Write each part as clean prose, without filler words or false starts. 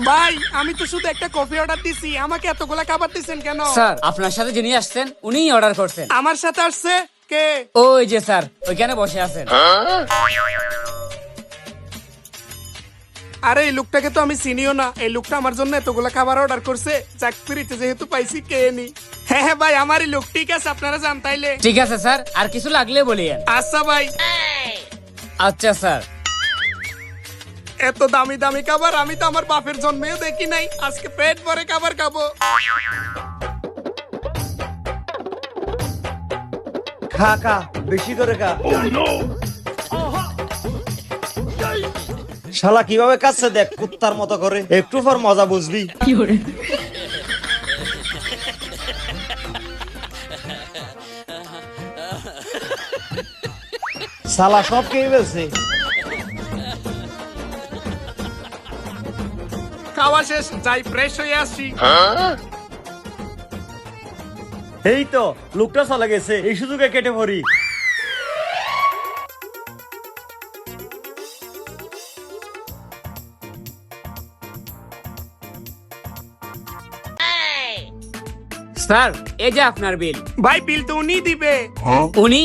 ভাই আমি তো শুধু একটা কফি অর্ডার দিছি, আমাকে এতগুলা খাবার দিছেন কেন? স্যার আপনার সাথে যিনি আসছেন উনিই অর্ডার করছেন। আমার সাথে আসছে কে? ওই যে স্যার ওইখানে বসে আছেন। আরে এই লোকটাকে তো আমি চিনিও না, এই লোকটা আমার জন্য এতগুলা খাবার অর্ডার করছে। চাকরিতে যেহেতু পাইছি কে নি। হ্যাঁ ভাই আমারই লোক, ঠিক আছে আপনারা যান তাইলে। ঠিক আছে স্যার, আর কিছু লাগলে বলিয়েন। আচ্ছা ভাই। আচ্ছা স্যার। এত দামি দামি খাবার আমি তো আমার বাপের জন্মেও দেখি নাই, আজকে পেট ভরে খাবার খাবো। খা খা, বেশি করে খা। শালা কিভাবে কাছে দেখ, কুত্তার মতো করে। একটু পর মজা বুঝবি। শালা সব খেয়ে ফেলছে। খাওয়া শেষ, যাই ফ্রেশ হয়ে আসি। এই তো লোকটা চলে গেছে, এই সুযোগে কেটে পড়ি। স্যার এই যে আপনার বিল। ভাই বিল তো উনি দিবে। উনি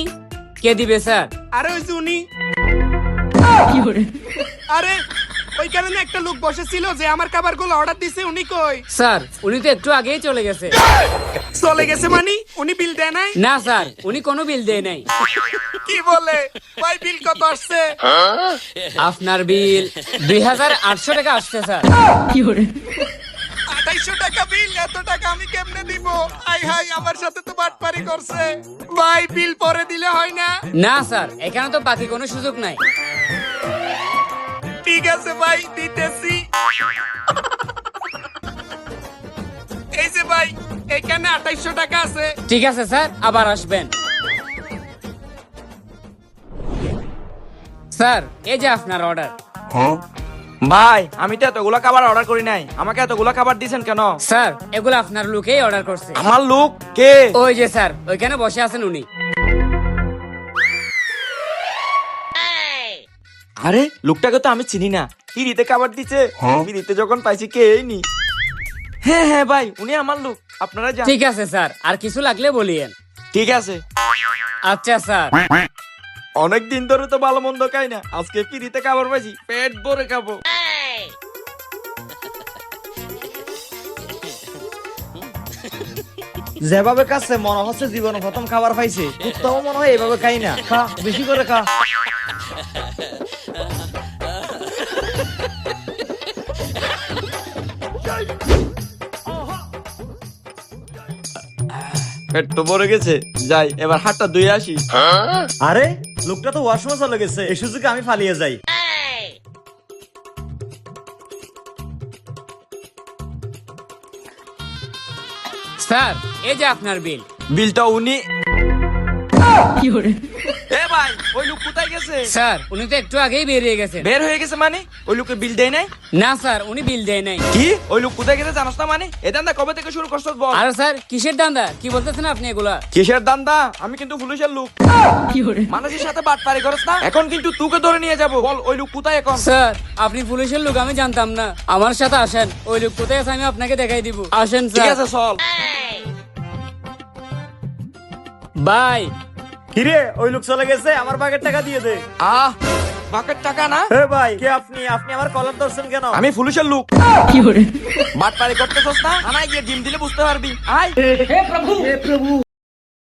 কে দিবে স্যার? আরে ওই যে উনি। আরে ওইখানে না একটা লোক বসেছিল যে আমার খাবার গুলো অর্ডার দিছে, উনি কই? স্যার উনি তো একটু আগেই চলে গেছে। চলে গেছে মানে উনি বিল দেয় নাই? না স্যার উনি কোনো বিল দেয় নাই। কি বলে? ভাই বিল কত আসছে? আপনার বিল 2800 টাকা আসছে স্যার। 2800 টাকা বিল? এত টাকা আমি কেমনে দিব? আই হাই আমার সাথে তো বাটপারি করছে। ভাই বিল পরে দিলে হয় না? না স্যার এখানে তো বাকি কোনো সুযোগ নাই। ঠিক আছে ভাই দিতেছি। এই যে ভাই এখানে 2800 টাকা আছে। ঠিক আছে স্যার, আবার আসবেন। স্যার এই যে আপনার অর্ডার। ভাই আমি তো এতগুলা খাবার অর্ডার করি নাই, আমাকে এতগুলা খাবার দিছেন কেন? স্যার এগুলো আপনার লোকেই অর্ডার করছে। আমার লোক কে? ওই যে স্যার ওইখানে বসে আছেন উনি। আরে লোকটাকে তো আমি চিনি না, ফ্রিতে খাবার দিছে। ফ্রিতে যখন পাইছি কে নি। হ্যাঁ হ্যাঁ ভাই উনি আমার লোক, আপনারা যান। ঠিক আছে স্যার, আর কিছু লাগলে বলিয়েন। ঠিক আছে। আচ্ছা স্যার। অনেক দিন ধরে তো ভালো মন্দ খাই না, আজকে ফ্রিতে খাবার পাইছি, পেট ভরে খাবো। যেভাবে কাছে মনে হচ্ছে জীবনে প্রথম খাবার পাইছে। কুত্তাও মনে হয় এইভাবে খাই না। খা, বেশি করে খা। পেট তো ভরে গেছে, যাই এবার হাতটা ধুয়ে আসি। আরে লোকটা তো ওয়াশরুমে চলে গেছে, এই সুযোগে আমি পালিয়ে যাই। স্যার এই যে আপনার বিল। বিলটা উনি। এ ভাই ওই লোক কোথায় গেছে? স্যার উনি তো একটু আগেই বেরিয়ে গেছেন। বের হয়ে গেছে মানে? ওই লোকে বিল দেয় নাই? না স্যার উনি বিল দেয় নাই। কি ওই লোক কোথায় গেছে জানাস না মানে? এই দান্দা কবে থেকে শুরু করছস বল? আরে স্যার কিসের দান্দা, কি বলতেছেন আপনি এগুলা? কিসের দান্দা? আমি কিন্তু পুলিশের লোক। মানুষের সাথে বাটপারি করছ না, এখন কিন্তু তোকে ধরে নিয়ে যাব। বল ওই লোক কোথায় এখন? স্যার আপনি পুলিশের লোক আমি জানতাম না, আমার সাথে আসেন। ওই লোক কোথায় আছে আমি আপনাকে দেখাই দিব। আসেন ঠিক স্যার। আছে চল। বাই। কিরে ওই লোক চলে গেছে, আমার বাগের টাকা দিয়ে দে। আহ বাকের টাকা না? হে ভাই কে আপনি? আপনি আমার কলার ধরছেন কেন? আমি পুলিশের লোক। বাটপারি করতেছস না? আনাই গিয়ে ডিম দিলে বুঝতে পারবি। আয়।